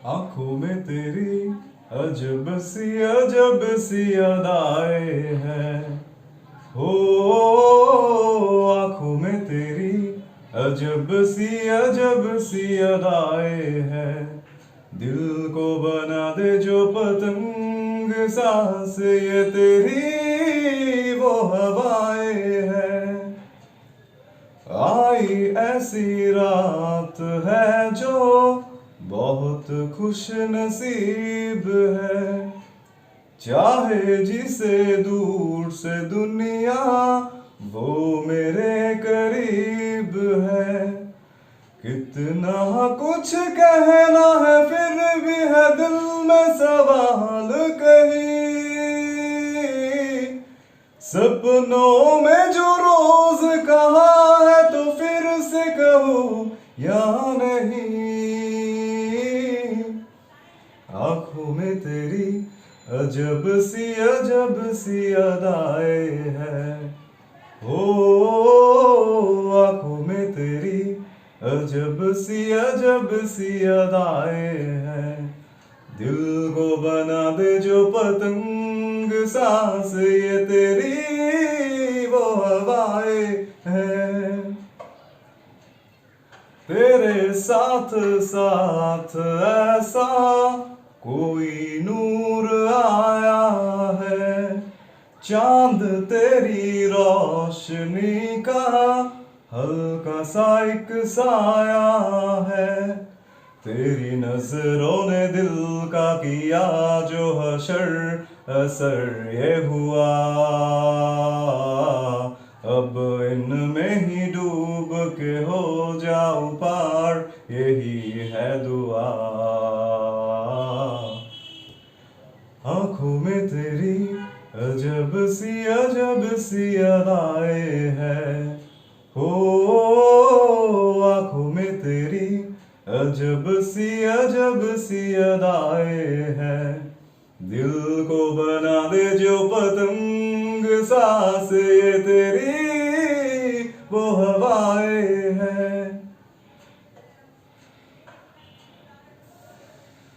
आंखों में तेरी अजब सी अदाएं हैं। हो आंखों में तेरी अजब सी अदाएं हैं। दिल को बना दे जो पतंग सांस ये तेरी वो हवाएं हैं। आई ऐसी रात है जो बहुत खुश नसीब है। चाहे जिसे दूर से दुनिया वो मेरे करीब है। कितना कुछ कहना है फिर भी है दिल में सवाल कहीं। सपनों में जो रोज कहा है तो फिर से कहूँ या नहीं। आंखों में तेरी अजब सी अदाएं हैं। हो आंखों में तेरी अजब सी अदाएं हैं। दिल को बना दे जो पतंग सांस ये तेरी वो हवाएं हैं। तेरे साथ साथ ऐसा कोई नूर आया है। चांद तेरी रोशनी का हल्का सा एक साया है। तेरी नजरों ने दिल का किया जो हशर असर ये हुआ। अब इनमें ही डूब के हो जाऊं पार यही है दुआ। आंखों में तेरी अजब सी अदाएं हैं। हो आंखों में तेरी अजब सी अदाएं हैं। दिल को बना दे जो पतंग सांस ये तेरी